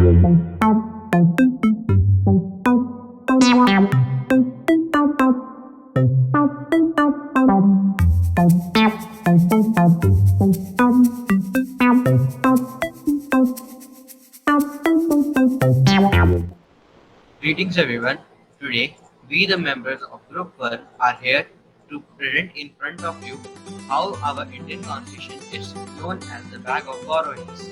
Greetings everyone. Today, we the members of Group 1 are here to present in front of you how our Indian Constitution is known as the bag of borrowings.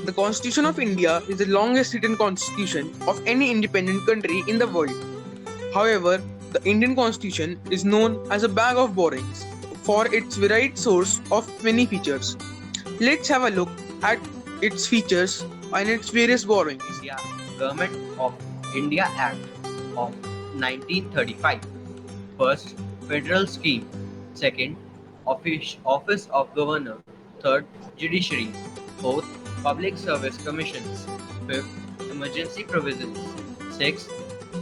The Constitution of India is the longest written constitution of any independent country in the world. However, the Indian Constitution is known as a bag of borrowings for its varied source of many features. Let's have a look at its features and its various borrowings. India Government of India Act of 1935. First, Federal Scheme. Second, Office of Governor. Third, Judiciary. Fourth, Public Service Commissions. Fifth, Emergency Provisions. Sixth,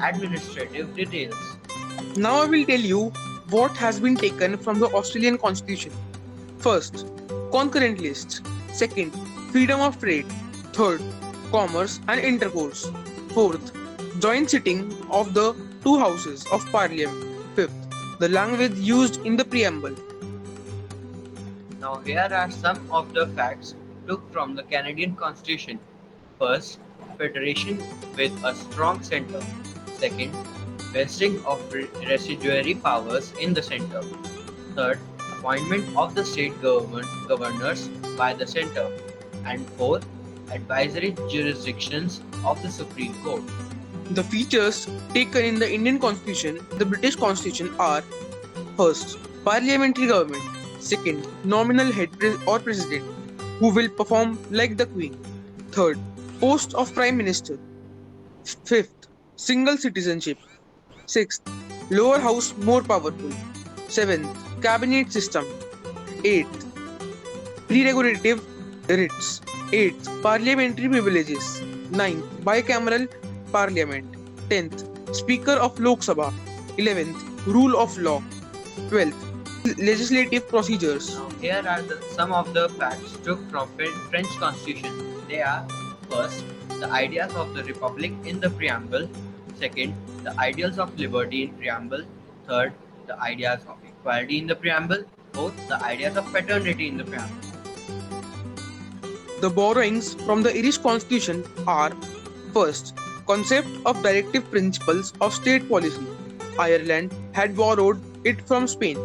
Administrative Details. Now I will tell you what has been taken from the Australian Constitution. First, concurrent lists. Second, freedom of trade. Third, commerce and intercourse. Fourth, joint sitting of the two houses of parliament. Fifth, the language used in the preamble. Now here are some of the facts took from the Canadian Constitution. First, federation with a strong centre. Second, vesting of residuary powers in the centre. Third, appointment of the state governors by the centre. And fourth, advisory jurisdictions of the Supreme Court. The features taken in the Indian Constitution, the British Constitution are: first, parliamentary government; second, nominal head or president, who will perform like the Queen; third, post of Prime Minister; fifth, single citizenship; sixth, lower house more powerful; seventh, cabinet system; eighth, prerogative writs; eighth, parliamentary privileges; ninth, bicameral parliament; 10th, Speaker of Lok Sabha; 11th, rule of law; 12th, legislative procedures. Now here are some of the facts took from French Constitution. They are: first, the ideas of the Republic in the preamble; second, the ideals of liberty in preamble; third, the ideas of equality in the preamble; fourth, the ideas of fraternity in the preamble. The borrowings from the Irish Constitution are: first, concept of directive principles of state policy. Ireland had borrowed it from Spain.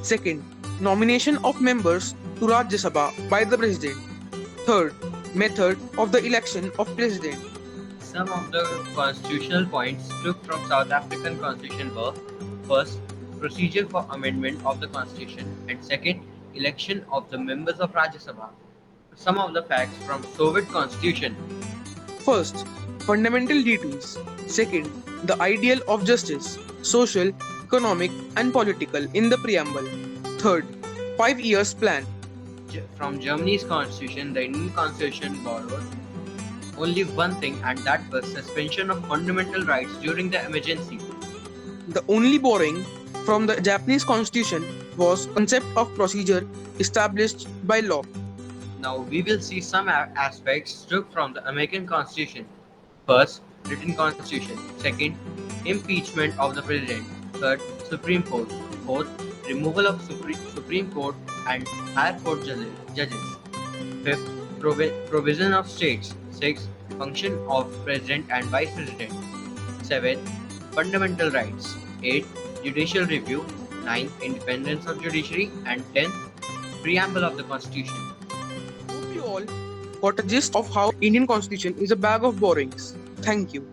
Second, nomination of members to Rajya Sabha by the president. Third, method of the election of president. Some of the constitutional points took from South African Constitution were: first, procedure for amendment of the Constitution, and second, election of the members of Rajya Sabha. Some of the facts from Soviet Constitution. First, fundamental duties. Second, the ideal of justice, social, economic, and political in the preamble. Third, 5 years plan. From Germany's constitution, the Indian constitution borrowed only one thing, and that was suspension of fundamental rights during the emergency. The only borrowing from the Japanese constitution was concept of procedure established by law. Now we will see some aspects took from the American Constitution. First, written constitution. Second, impeachment of the president. Third, Supreme Court. Fourth, removal of Supreme Court and higher court judges. Fifth, provision of states. Sixth, function of president and vice president. Seventh, fundamental rights. Eighth, judicial review. Ninth, independence of judiciary. And 10th, preamble of the constitution. Hope you all got a gist of how Indian Constitution is a bag of borrowings. Thank you.